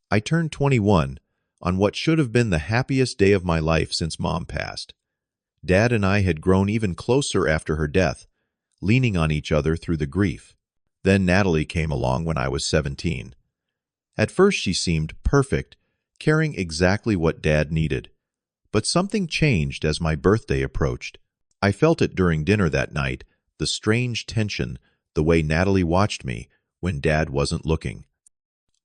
I turned 21 on what should have been the happiest day of my life since Mom passed. Dad and I had grown even closer after her death, leaning on each other through the grief. Then Natalie came along when I was 17. At first she seemed perfect, carrying exactly what Dad needed. But something changed as my birthday approached. I felt it during dinner that night, the strange tension, the way Natalie watched me when Dad wasn't looking.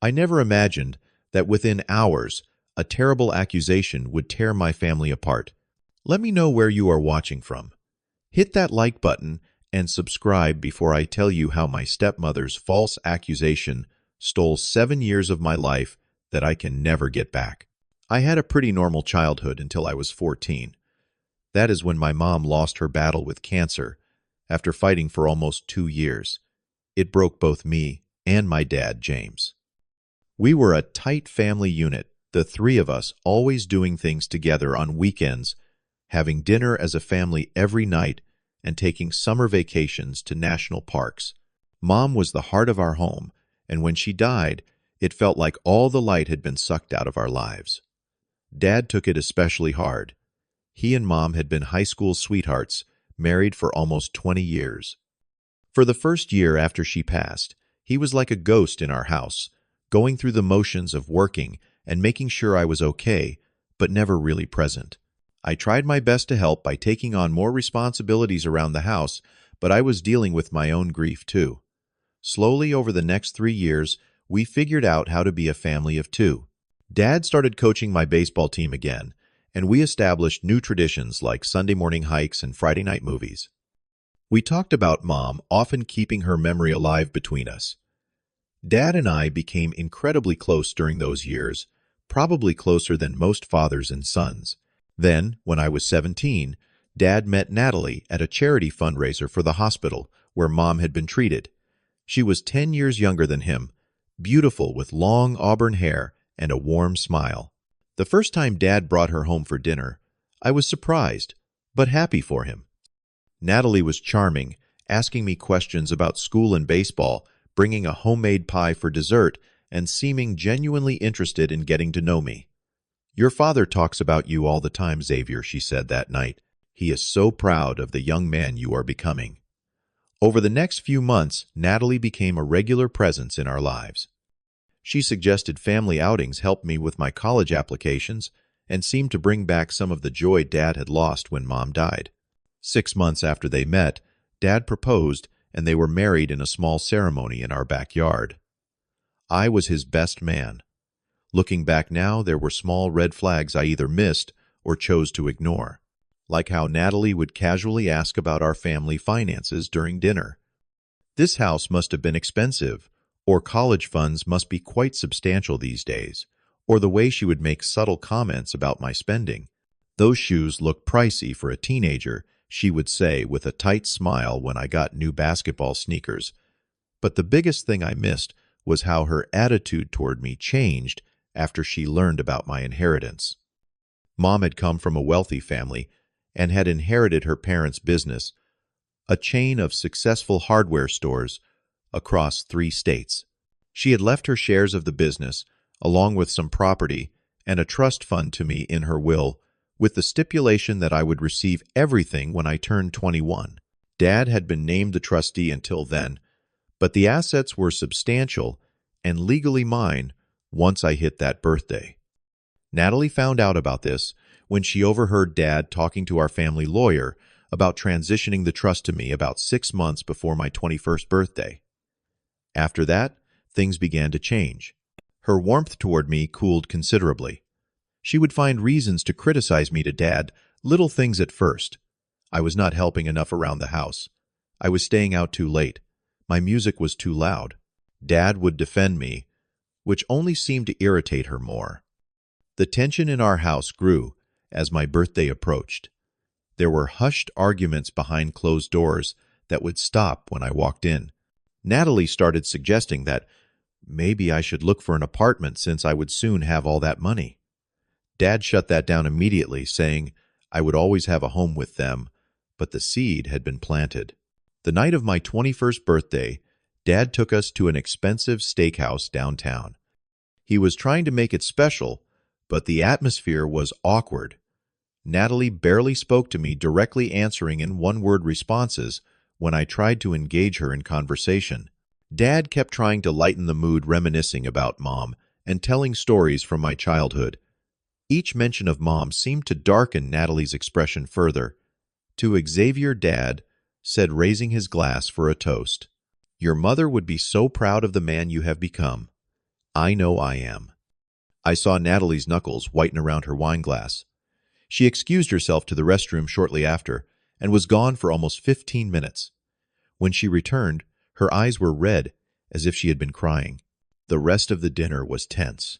I never imagined that within hours, a terrible accusation would tear my family apart. Let me know where you are watching from. Hit that like button and subscribe before I tell you how my stepmother's false accusation stole 7 years of my life that I can never get back. I had a pretty normal childhood until I was 14. That is when my mom lost her battle with cancer after fighting for almost 2 years. It broke both me and my dad, James. We were a tight family unit, the three of us always doing things together on weekends, having dinner as a family every night, and taking summer vacations to national parks. Mom was the heart of our home, and when she died, it felt like all the light had been sucked out of our lives. Dad took it especially hard. He and Mom had been high school sweethearts, married for almost 20 years. For the first year after she passed, he was like a ghost in our house, going through the motions of working and making sure I was okay, but never really present. I tried my best to help by taking on more responsibilities around the house, but I was dealing with my own grief too. Slowly over the next 3 years, we figured out how to be a family of two. Dad started coaching my baseball team again, and we established new traditions like Sunday morning hikes and Friday night movies. We talked about Mom, often keeping her memory alive between us. Dad and I became incredibly close during those years, probably closer than most fathers and sons. Then, when I was 17, Dad met Natalie at a charity fundraiser for the hospital where Mom had been treated. She was 10 years younger than him, beautiful with long auburn hair and a warm smile. The first time Dad brought her home for dinner, I was surprised, but happy for him. Natalie was charming, asking me questions about school and baseball, bringing a homemade pie for dessert, and seeming genuinely interested in getting to know me. "Your father talks about you all the time, Xavier," she said that night. "He is so proud of the young man you are becoming." Over the next few months, Natalie became a regular presence in our lives. She suggested family outings help me with my college applications and seemed to bring back some of the joy Dad had lost when Mom died. 6 months after they met, Dad proposed, and they were married in a small ceremony in our backyard. I was his best man. Looking back now, there were small red flags I either missed or chose to ignore, like how Natalie would casually ask about our family finances during dinner. This house must have been expensive, or college funds must be quite substantial these days, or the way she would make subtle comments about my spending. "Those shoes look pricey for a teenager," she would say with a tight smile when I got new basketball sneakers. But the biggest thing I missed was how her attitude toward me changed after she learned about my inheritance. Mom had come from a wealthy family and had inherited her parents' business, a chain of successful hardware stores across 3 states. She had left her shares of the business, along with some property and a trust fund to me in her will, with the stipulation that I would receive everything when I turned 21. Dad had been named the trustee until then, but the assets were substantial and legally mine once I hit that birthday. Natalie found out about this when she overheard Dad talking to our family lawyer about transitioning the trust to me about 6 months before my 21st birthday. After that, things began to change. Her warmth toward me cooled considerably. She would find reasons to criticize me to Dad, little things at first. I was not helping enough around the house. I was staying out too late. My music was too loud. Dad would defend me, which only seemed to irritate her more. The tension in our house grew as my birthday approached. There were hushed arguments behind closed doors that would stop when I walked in. Natalie started suggesting that maybe I should look for an apartment since I would soon have all that money. Dad shut that down immediately, saying I would always have a home with them, but the seed had been planted. The night of my 21st birthday, Dad took us to an expensive steakhouse downtown. He was trying to make it special, but the atmosphere was awkward. Natalie barely spoke to me, directly answering in one-word responses when I tried to engage her in conversation. Dad kept trying to lighten the mood, reminiscing about Mom and telling stories from my childhood. Each mention of Mom seemed to darken Natalie's expression further. To Xavier, Dad said, raising his glass for a toast, "Your mother would be so proud of the man you have become. I know I am." I saw Natalie's knuckles whiten around her wine glass. She excused herself to the restroom shortly after and was gone for almost 15 minutes. When she returned, her eyes were red, as if she had been crying. The rest of the dinner was tense.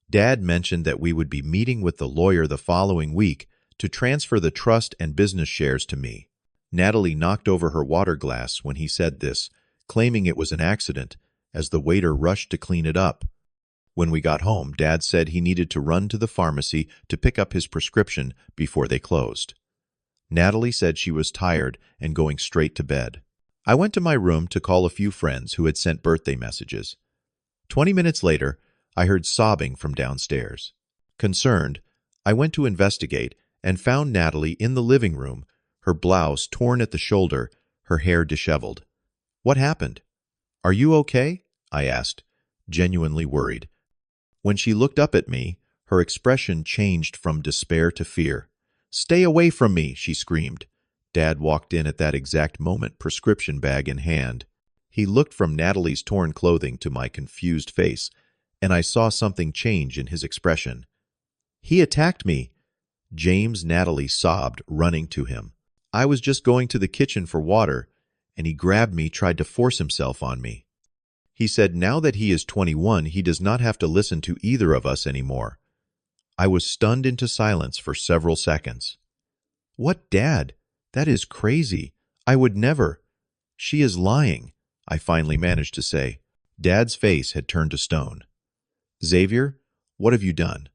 Dad mentioned that we would be meeting with the lawyer the following week to transfer the trust and business shares to me. Natalie knocked over her water glass when he said this, claiming it was an accident, as the waiter rushed to clean it up. When we got home, Dad said he needed to run to the pharmacy to pick up his prescription before they closed. Natalie said she was tired and going straight to bed. I went to my room to call a few friends who had sent birthday messages. 20 minutes later, I heard sobbing from downstairs. Concerned, I went to investigate and found Natalie in the living room, her blouse torn at the shoulder, her hair disheveled. "What happened? Are you okay?" I asked, genuinely worried. When she looked up at me, her expression changed from despair to fear. "Stay away from me," she screamed. Dad walked in at that exact moment, prescription bag in hand. He looked from Natalie's torn clothing to my confused face, and I saw something change in his expression. "He attacked me." Natalie sobbed, running to him. "I was just going to the kitchen for water, and he grabbed me, tried to force himself on me. He said now that he is 21, he does not have to listen to either of us anymore." I was stunned into silence for several seconds. "What, Dad? That is crazy. I would never." "She is lying," I finally managed to say. Dad's face had turned to stone. "Xavier, what have you done?"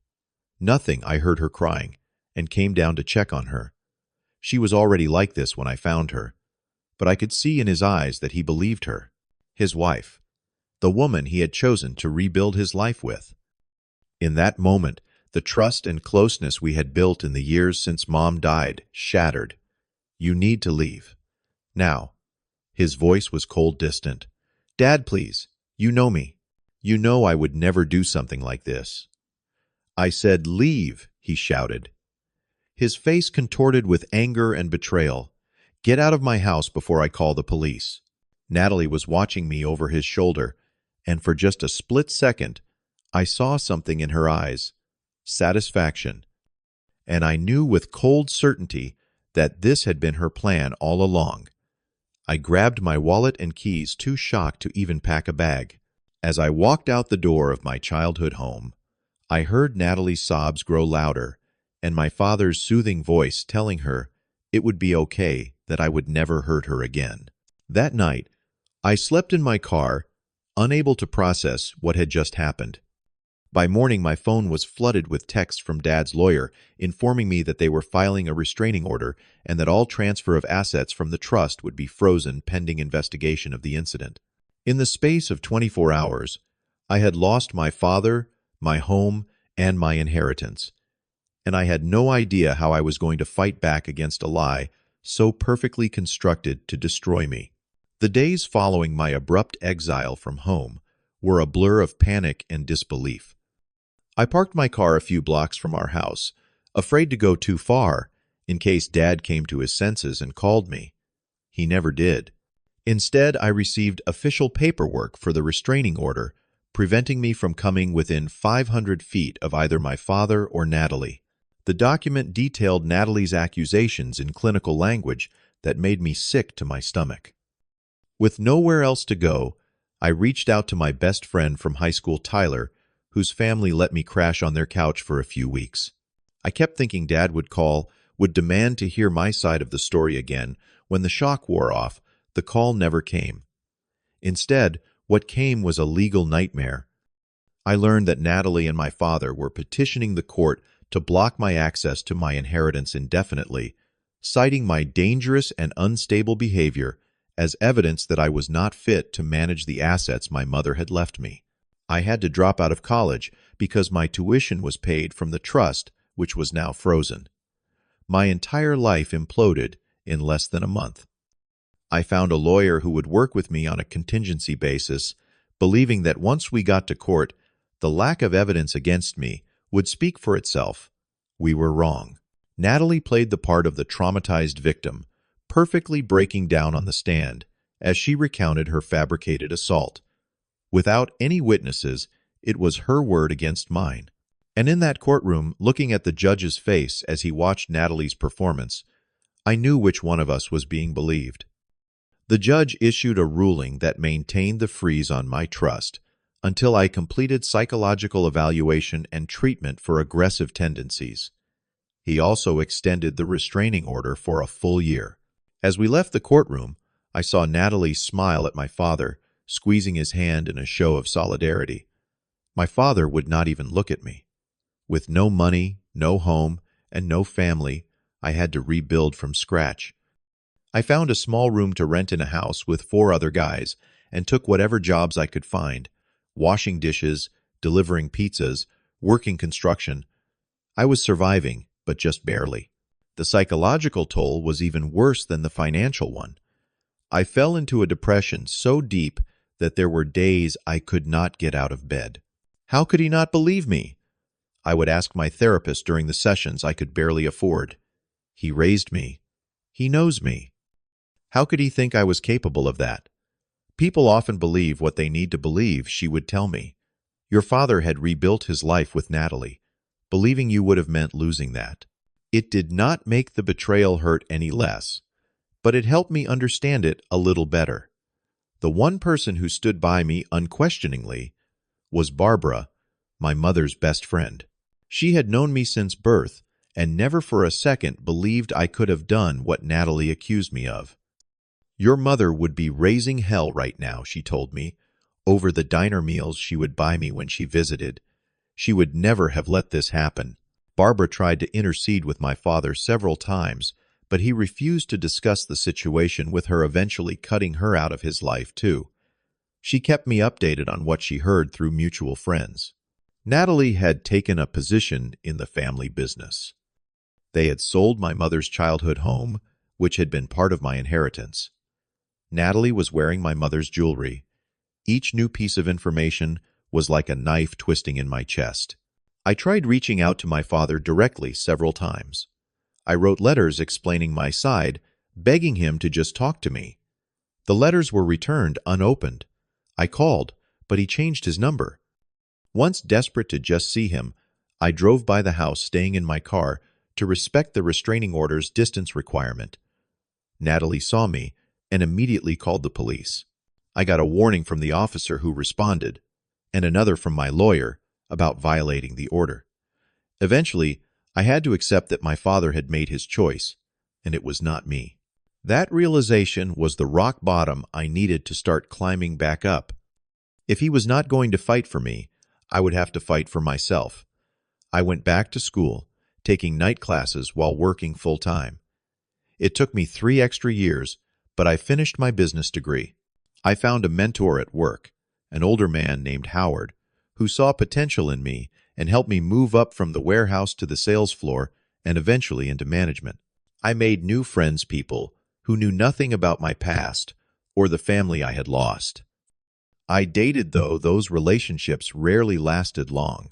"Nothing," I heard her crying, and came down to check on her. She was already like this when I found her, but I could see in his eyes that he believed her. His wife. The woman he had chosen to rebuild his life with. In that moment, the trust and closeness we had built in the years since Mom died shattered. "You need to leave. Now." His voice was cold, distant. "Dad, please. You know me. You know I would never do something like this." I said, "Leave," he shouted. His face contorted with anger and betrayal. "Get out of my house before I call the police." Natalie was watching me over his shoulder, and for just a split second, I saw something in her eyes. Satisfaction. And I knew with cold certainty that this had been her plan all along. I grabbed my wallet and keys, too shocked to even pack a bag. As I walked out the door of my childhood home, I heard Natalie's sobs grow louder, and my father's soothing voice telling her it would be okay, that I would never hurt her again. That night, I slept in my car, unable to process what had just happened. By morning, my phone was flooded with texts from Dad's lawyer informing me that they were filing a restraining order and that all transfer of assets from the trust would be frozen pending investigation of the incident. In the space of 24 hours, I had lost my father, my home, and my inheritance, and I had no idea how I was going to fight back against a lie so perfectly constructed to destroy me. The days following my abrupt exile from home were a blur of panic and disbelief. I parked my car a few blocks from our house, afraid to go too far in case Dad came to his senses and called me. He never did. Instead, I received official paperwork for the restraining order, preventing me from coming within 500 feet of either my father or Natalie. The document detailed Natalie's accusations in clinical language that made me sick to my stomach. With nowhere else to go, I reached out to my best friend from high school, Tyler, whose family let me crash on their couch for a few weeks. I kept thinking Dad would call, would demand to hear my side of the story again. When the shock wore off, the call never came. Instead, what came was a legal nightmare. I learned that Natalie and my father were petitioning the court to block my access to my inheritance indefinitely, citing my dangerous and unstable behavior as evidence that I was not fit to manage the assets my mother had left me. I had to drop out of college because my tuition was paid from the trust, which was now frozen. My entire life imploded in less than a month. I found a lawyer who would work with me on a contingency basis, believing that once we got to court, the lack of evidence against me would speak for itself. We were wrong. Natalie played the part of the traumatized victim, perfectly breaking down on the stand as she recounted her fabricated assault. Without any witnesses, it was her word against mine. And in that courtroom, looking at the judge's face as he watched Natalie's performance, I knew which one of us was being believed. The judge issued a ruling that maintained the freeze on my trust until I completed psychological evaluation and treatment for aggressive tendencies. He also extended the restraining order for a full year. As we left the courtroom, I saw Natalie smile at my father, squeezing his hand in a show of solidarity. My father would not even look at me. With no money, no home, and no family, I had to rebuild from scratch. I found a small room to rent in a house with 4 other guys and took whatever jobs I could find, washing dishes, delivering pizzas, working construction. I was surviving, but just barely. The psychological toll was even worse than the financial one. I fell into a depression so deep that there were days I could not get out of bed. How could he not believe me? I would ask my therapist during the sessions I could barely afford. He raised me. He knows me. How could he think I was capable of that? People often believe what they need to believe, she would tell me. Your father had rebuilt his life with Natalie. Believing you would have meant losing that. It did not make the betrayal hurt any less, but it helped me understand it a little better. The one person who stood by me unquestioningly was Barbara, my mother's best friend. She had known me since birth and never for a second believed I could have done what Natalie accused me of. Your mother would be raising hell right now, she told me, over the diner meals she would buy me when she visited. She would never have let this happen. Barbara tried to intercede with my father several times, but he refused to discuss the situation with her, eventually cutting her out of his life too. She kept me updated on what she heard through mutual friends. Natalie had taken a position in the family business. They had sold my mother's childhood home, which had been part of my inheritance. Natalie was wearing my mother's jewelry. Each new piece of information was like a knife twisting in my chest. I tried reaching out to my father directly several times. I wrote letters explaining my side, begging him to just talk to me. The letters were returned unopened. I called, but he changed his number. Once desperate to just see him, I drove by the house, staying in my car to respect the restraining order's distance requirement. Natalie saw me and immediately called the police. I got a warning from the officer who responded, and another from my lawyer about violating the order. Eventually, I had to accept that my father had made his choice, and it was not me. That realization was the rock bottom I needed to start climbing back up. If he was not going to fight for me, I would have to fight for myself. I went back to school, taking night classes while working full-time. It took me 3 extra years, but I finished my business degree. I found a mentor at work, an older man named Howard, who saw potential in me and helped me move up from the warehouse to the sales floor and eventually into management. I made new friends, people who knew nothing about my past or the family I had lost. I dated, though those relationships rarely lasted long.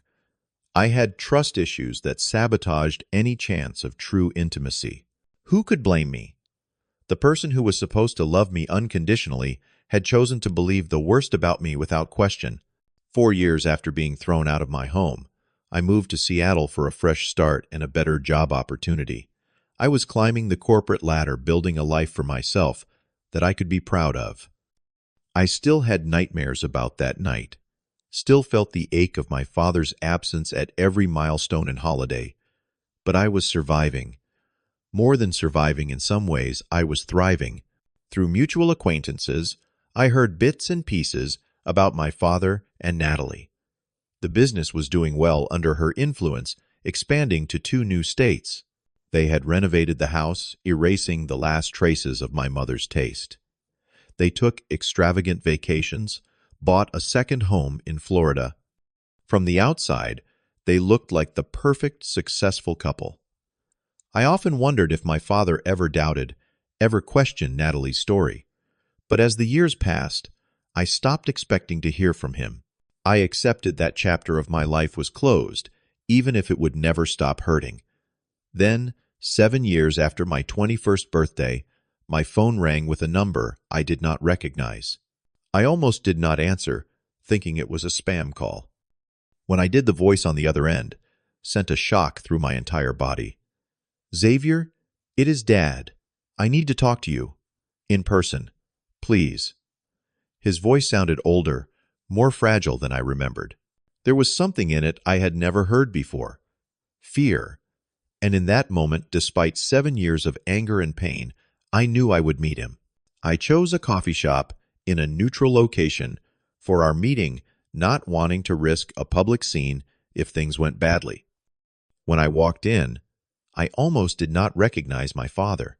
I had trust issues that sabotaged any chance of true intimacy. Who could blame me? The person who was supposed to love me unconditionally had chosen to believe the worst about me without question. 4 years after being thrown out of my home, I moved to Seattle for a fresh start and a better job opportunity. I was climbing the corporate ladder, building a life for myself that I could be proud of. I still had nightmares about that night, still felt the ache of my father's absence at every milestone and holiday, but I was surviving. More than surviving, in some ways, I was thriving. Through mutual acquaintances, I heard bits and pieces about my father and Natalie. The business was doing well under her influence, expanding to 2 new states. They had renovated the house, erasing the last traces of my mother's taste. They took extravagant vacations, bought a second home in Florida. From the outside, they looked like the perfect, successful couple. I often wondered if my father ever doubted, ever questioned Natalie's story. But as the years passed, I stopped expecting to hear from him. I accepted that chapter of my life was closed, even if it would never stop hurting. Then, 7 years after my 21st birthday, my phone rang with a number I did not recognize. I almost did not answer, thinking it was a spam call. When I did, the voice on the other end sent a shock through my entire body. "Xavier, it is Dad. I need to talk to you. In person. Please." His voice sounded older, more fragile than I remembered. There was something in it I had never heard before. Fear. And in that moment, despite 7 years of anger and pain, I knew I would meet him. I chose a coffee shop in a neutral location for our meeting, not wanting to risk a public scene if things went badly. When I walked in, I almost did not recognize my father.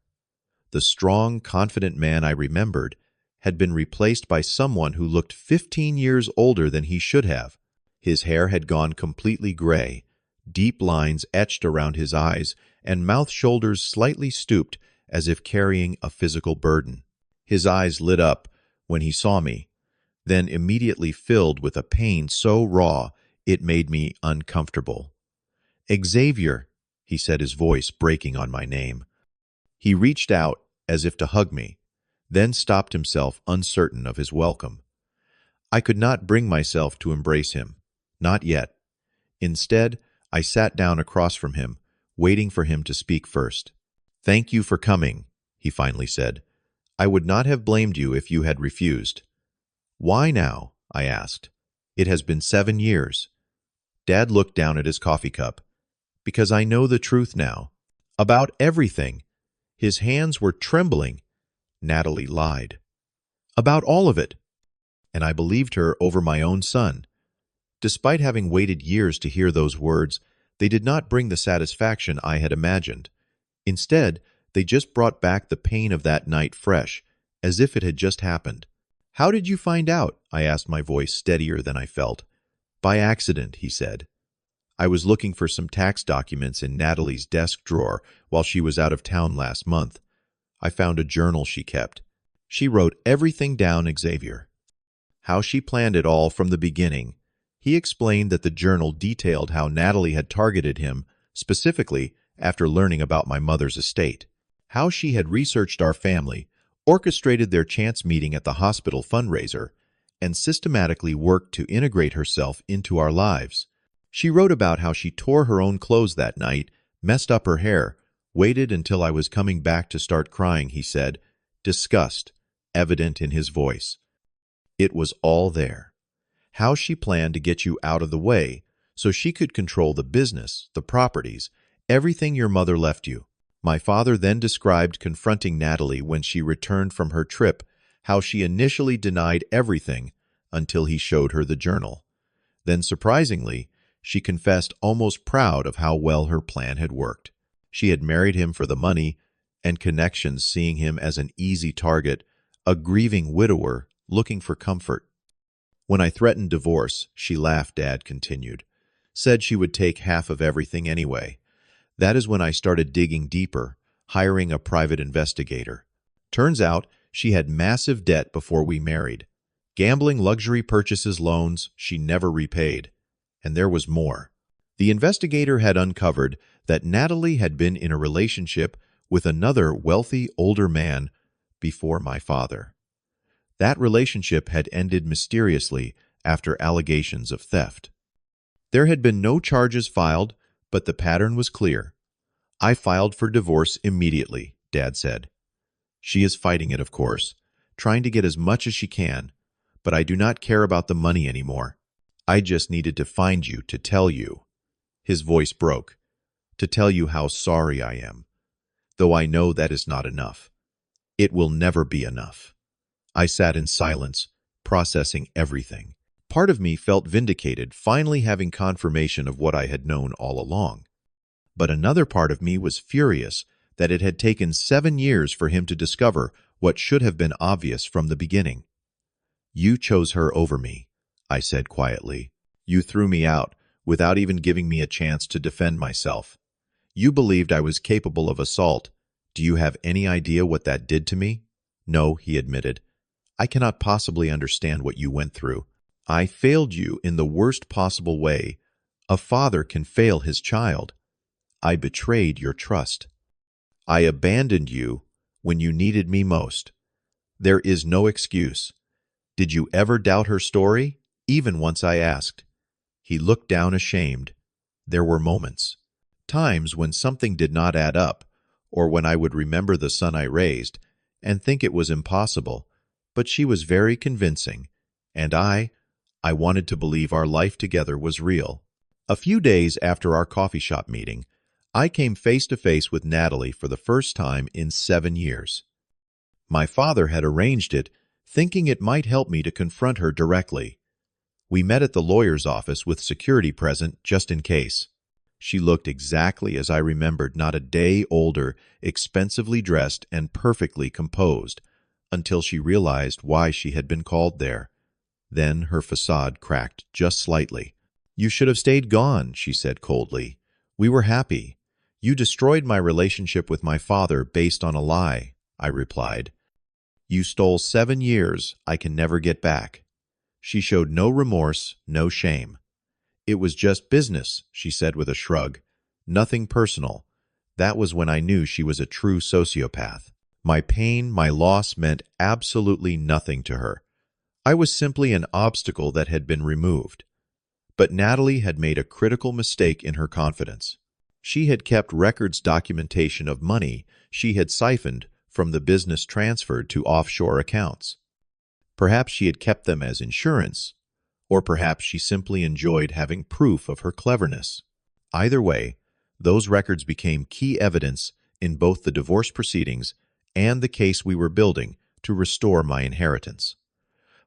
The strong, confident man I remembered had been replaced by someone who looked 15 years older than he should have. His hair had gone completely gray, deep lines etched around his eyes, and mouth shoulders slightly stooped as if carrying a physical burden. His eyes lit up when he saw me, then immediately filled with a pain so raw it made me uncomfortable. "Xavier," he said, his voice breaking on my name. He reached out as if to hug me, then stopped himself, uncertain of his welcome. I could not bring myself to embrace him. Not yet. Instead, I sat down across from him, waiting for him to speak first. "Thank you for coming," he finally said. "I would not have blamed you if you had refused." "Why now?" I asked. "It has been 7 years." Dad looked down at his coffee cup. "Because I know the truth now. About everything." His hands were trembling. Natalie lied. "About all of it." And I believed her over my own son. Despite having waited years to hear those words, they did not bring the satisfaction I had imagined. Instead, they just brought back the pain of that night fresh, as if it had just happened. "How did you find out?" I asked, my voice steadier than I felt. "By accident," he said. "I was looking for some tax documents in Natalie's desk drawer while she was out of town last month. I found a journal she kept. She wrote everything down, Xavier. How she planned it all from the beginning." He explained that the journal detailed how Natalie had targeted him, specifically after learning about my mother's estate. How she had researched our family, orchestrated their chance meeting at the hospital fundraiser, and systematically worked to integrate herself into our lives. She wrote about how she tore her own clothes that night, messed up her hair, waited until I was coming back to start crying, he said, disgust evident in his voice. It was all there. How she planned to get you out of the way so she could control the business, the properties, everything your mother left you. My father then described confronting Natalie when she returned from her trip, how she initially denied everything until he showed her the journal. Then, surprisingly, she confessed, almost proud of how well her plan had worked. She had married him for the money and connections, seeing him as an easy target, a grieving widower looking for comfort. "When I threatened divorce, she laughed," Dad continued. "Said she would take half of everything anyway. That is when I started digging deeper, hiring a private investigator. Turns out she had massive debt before we married. Gambling, luxury purchases, loans she never repaid. And there was more. The investigator had uncovered that Natalie had been in a relationship with another wealthy, older man before my father. That relationship had ended mysteriously after allegations of theft. There had been no charges filed, but the pattern was clear. I filed for divorce immediately," Dad said. "She is fighting it, of course, trying to get as much as she can, but I do not care about the money anymore. I just needed to find you to tell you." His voice broke. "To tell you how sorry I am, though I know that is not enough. It will never be enough." I sat in silence, processing everything. Part of me felt vindicated, finally having confirmation of what I had known all along. But another part of me was furious that it had taken 7 years for him to discover what should have been obvious from the beginning. You chose her over me, I said quietly. You threw me out without even giving me a chance to defend myself. You believed I was capable of assault. Do you have any idea what that did to me? No, he admitted. I cannot possibly understand what you went through. I failed you in the worst possible way a father can fail his child. I betrayed your trust. I abandoned you when you needed me most. There is no excuse. Did you ever doubt her story, even once I asked? He looked down ashamed. There were moments, times when something did not add up, or when I would remember the son I raised and think it was impossible, but she was very convincing, and I wanted to believe our life together was real. A few days after our coffee shop meeting, I came face to face with Natalie for the first time in 7 years. My father had arranged it, thinking it might help me to confront her directly. We met at the lawyer's office with security present just in case. She looked exactly as I remembered, not a day older, expensively dressed and perfectly composed, until she realized why she had been called there. Then her facade cracked just slightly. You should have stayed gone, she said coldly. We were happy. You destroyed my relationship with my father based on a lie, I replied. You stole 7 years I can never get back. She showed no remorse, no shame. It was just business, she said with a shrug. Nothing personal. That was when I knew she was a true sociopath. My pain, my loss meant absolutely nothing to her. I was simply an obstacle that had been removed. But Natalie had made a critical mistake in her confidence. She had kept records documentation of money she had siphoned from the business transferred to offshore accounts. Perhaps she had kept them as insurance, or perhaps she simply enjoyed having proof of her cleverness. Either way, those records became key evidence in both the divorce proceedings and the case we were building to restore my inheritance.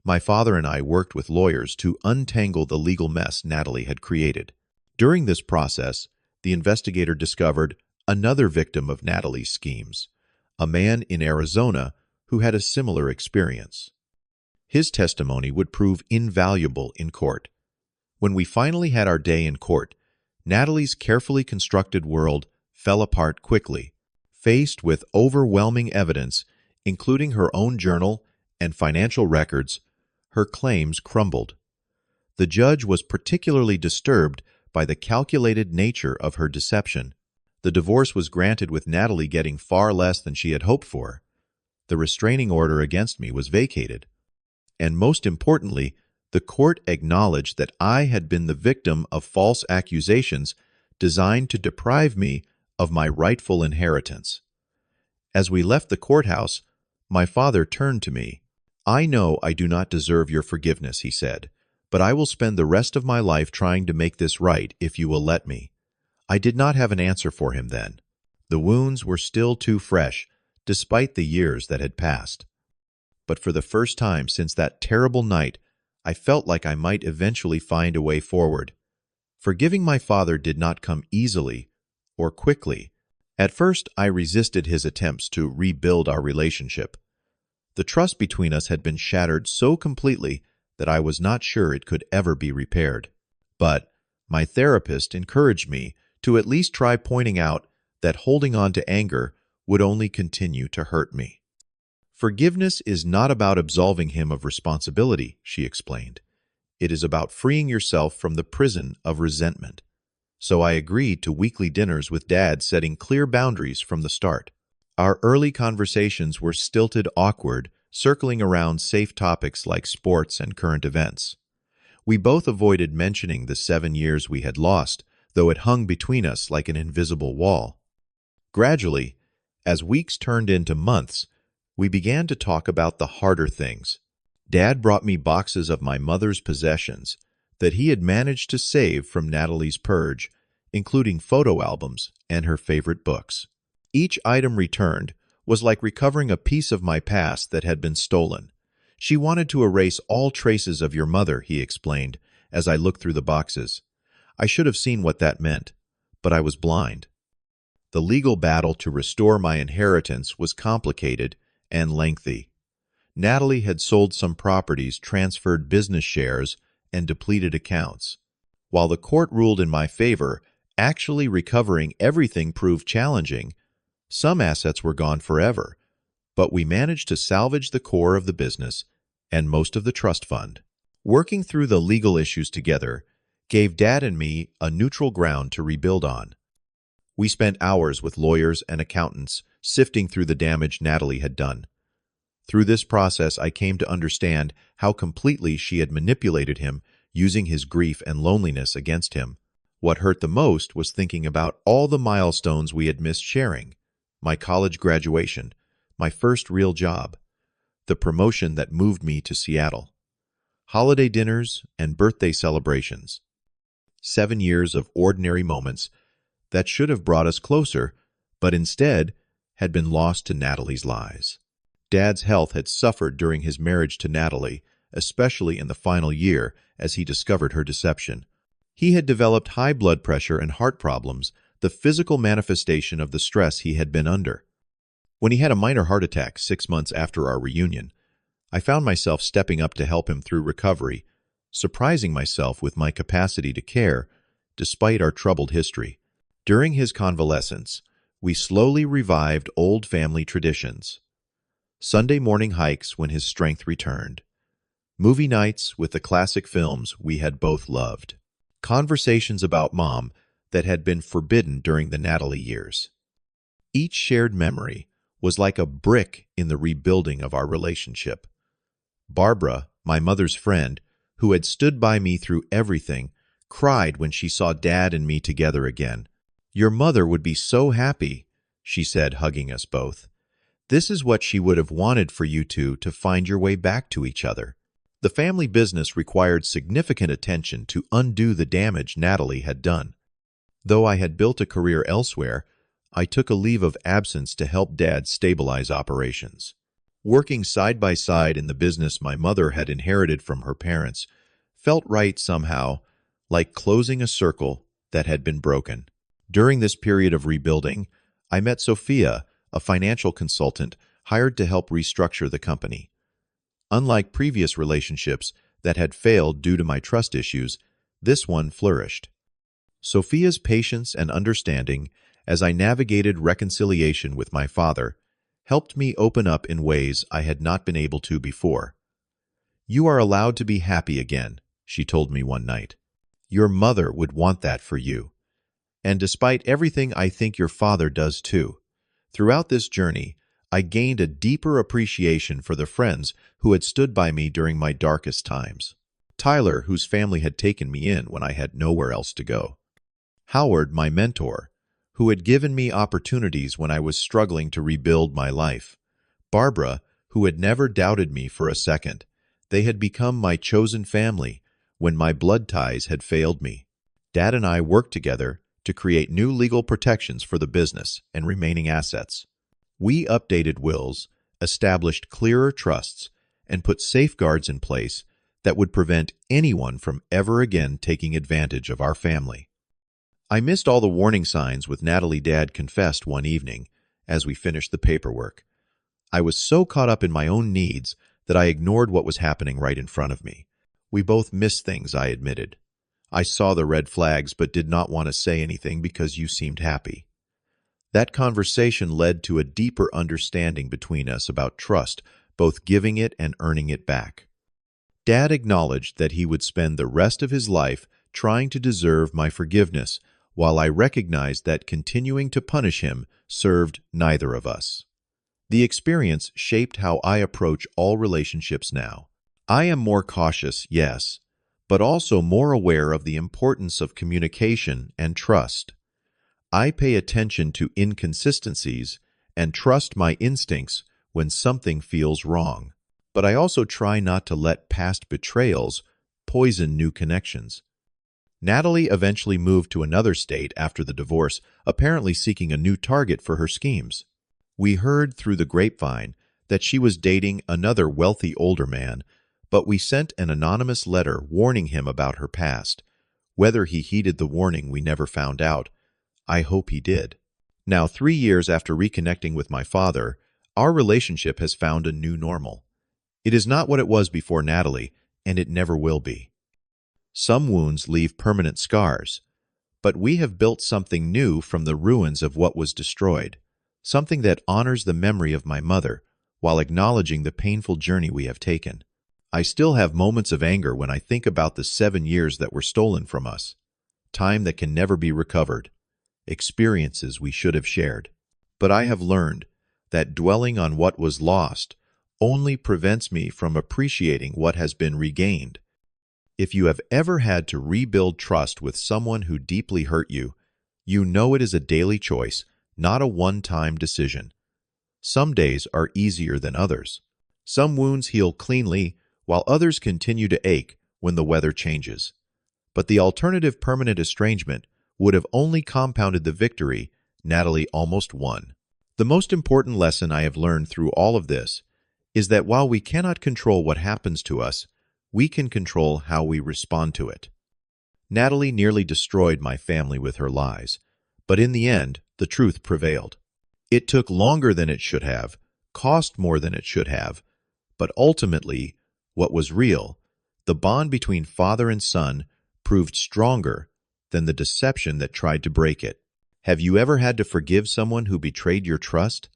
My father and I worked with lawyers to untangle the legal mess Natalie had created. During this process, the investigator discovered another victim of Natalie's schemes, a man in Arizona who had a similar experience. His testimony would prove invaluable in court. When we finally had our day in court, Natalie's carefully constructed world fell apart quickly. Faced with overwhelming evidence, including her own journal and financial records, her claims crumbled. The judge was particularly disturbed by the calculated nature of her deception. The divorce was granted with Natalie getting far less than she had hoped for. The restraining order against me was vacated. And most importantly, the court acknowledged that I had been the victim of false accusations designed to deprive me of my rightful inheritance. As we left the courthouse, my father turned to me. I know I do not deserve your forgiveness, he said, but I will spend the rest of my life trying to make this right if you will let me. I did not have an answer for him then. The wounds were still too fresh, despite the years that had passed. But for the first time since that terrible night, I felt like I might eventually find a way forward. Forgiving my father did not come easily or quickly. At first, I resisted his attempts to rebuild our relationship. The trust between us had been shattered so completely that I was not sure it could ever be repaired. But my therapist encouraged me to at least try pointing out that holding on to anger would only continue to hurt me. Forgiveness is not about absolving him of responsibility, she explained. It is about freeing yourself from the prison of resentment. So I agreed to weekly dinners with Dad, setting clear boundaries from the start. Our early conversations were stilted, awkward, circling around safe topics like sports and current events. We both avoided mentioning the 7 years we had lost, though it hung between us like an invisible wall. Gradually, as weeks turned into months, we began to talk about the harder things. Dad brought me boxes of my mother's possessions that he had managed to save from Natalie's purge, including photo albums and her favorite books. Each item returned was like recovering a piece of my past that had been stolen. She wanted to erase all traces of your mother, he explained, as I looked through the boxes. I should have seen what that meant, but I was blind. The legal battle to restore my inheritance was complicated and lengthy. Natalie had sold some properties, transferred business shares, and depleted accounts. While the court ruled in my favor, actually recovering everything proved challenging. Some assets were gone forever, but we managed to salvage the core of the business and most of the trust fund. Working through the legal issues together gave Dad and me a neutral ground to rebuild on. We spent hours with lawyers and accountants sifting through the damage Natalie had done. Through this process, I came to understand how completely she had manipulated him, using his grief and loneliness against him. What hurt the most was thinking about all the milestones we had missed sharing. My college graduation, my first real job, the promotion that moved me to Seattle, holiday dinners and birthday celebrations. 7 years of ordinary moments that should have brought us closer, but instead had been lost to Natalie's lies. Dad's health had suffered during his marriage to Natalie, especially in the final year as he discovered her deception. He had developed high blood pressure and heart problems, the physical manifestation of the stress he had been under. When he had a minor heart attack 6 months after our reunion, I found myself stepping up to help him through recovery, surprising myself with my capacity to care, despite our troubled history. During his convalescence, we slowly revived old family traditions. Sunday morning hikes when his strength returned. Movie nights with the classic films we had both loved. Conversations about Mom that had been forbidden during the Natalie years. Each shared memory was like a brick in the rebuilding of our relationship. Barbara, my mother's friend, who had stood by me through everything, cried when she saw Dad and me together again. "Your mother would be so happy," she said, hugging us both. "This is what she would have wanted for you two to find your way back to each other." The family business required significant attention to undo the damage Natalie had done. Though I had built a career elsewhere, I took a leave of absence to help Dad stabilize operations. Working side by side in the business my mother had inherited from her parents felt right somehow, like closing a circle that had been broken. During this period of rebuilding, I met Sophia, a financial consultant hired to help restructure the company. Unlike previous relationships that had failed due to my trust issues, this one flourished. Sophia's patience and understanding as I navigated reconciliation with my father helped me open up in ways I had not been able to before. "You are allowed to be happy again," she told me one night. "Your mother would want that for you. And despite everything, I think your father does too." Throughout this journey, I gained a deeper appreciation for the friends who had stood by me during my darkest times. Tyler, whose family had taken me in when I had nowhere else to go. Howard, my mentor, who had given me opportunities when I was struggling to rebuild my life. Barbara, who had never doubted me for a second. They had become my chosen family when my blood ties had failed me. Dad and I worked together to create new legal protections for the business and remaining assets. We updated wills, established clearer trusts, and put safeguards in place that would prevent anyone from ever again taking advantage of our family. I missed all the warning signs with Natalie. Dad confessed one evening as we finished the paperwork. I was so caught up in my own needs that I ignored what was happening right in front of me. "We both missed things," I admitted. "I saw the red flags but did not want to say anything because you seemed happy." That conversation led to a deeper understanding between us about trust, both giving it and earning it back. Dad acknowledged that he would spend the rest of his life trying to deserve my forgiveness, while I recognized that continuing to punish him served neither of us. The experience shaped how I approach all relationships now. I am more cautious, yes, but also more aware of the importance of communication and trust. I pay attention to inconsistencies and trust my instincts when something feels wrong. But I also try not to let past betrayals poison new connections. Natalie eventually moved to another state after the divorce, apparently seeking a new target for her schemes. We heard through the grapevine that she was dating another wealthy older man, but we sent an anonymous letter warning him about her past. Whether he heeded the warning, we never found out. I hope he did. Now, 3 years after reconnecting with my father, our relationship has found a new normal. It is not what it was before Natalie, and it never will be. Some wounds leave permanent scars, but we have built something new from the ruins of what was destroyed, something that honors the memory of my mother while acknowledging the painful journey we have taken. I still have moments of anger when I think about the 7 years that were stolen from us, time that can never be recovered, experiences we should have shared. But I have learned that dwelling on what was lost only prevents me from appreciating what has been regained. If you have ever had to rebuild trust with someone who deeply hurt you, you know it is a daily choice, not a one-time decision. Some days are easier than others. Some wounds heal cleanly, while others continue to ache when the weather changes. But the alternative, permanent estrangement, would have only compounded the victory Natalie almost won. The most important lesson I have learned through all of this is that while we cannot control what happens to us, we can control how we respond to it. Natalie nearly destroyed my family with her lies, but in the end, the truth prevailed. It took longer than it should have, cost more than it should have, but ultimately, what was real, the bond between father and son, proved stronger than the deception that tried to break it. Have you ever had to forgive someone who betrayed your trust?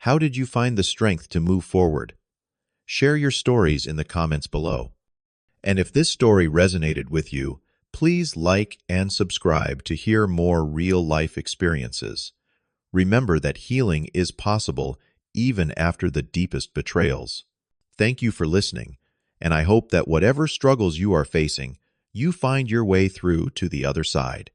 How did you find the strength to move forward? Share your stories in the comments below. And if this story resonated with you, please like and subscribe to hear more real-life experiences. Remember that healing is possible even after the deepest betrayals. Thank you for listening, and I hope that whatever struggles you are facing, you find your way through to the other side.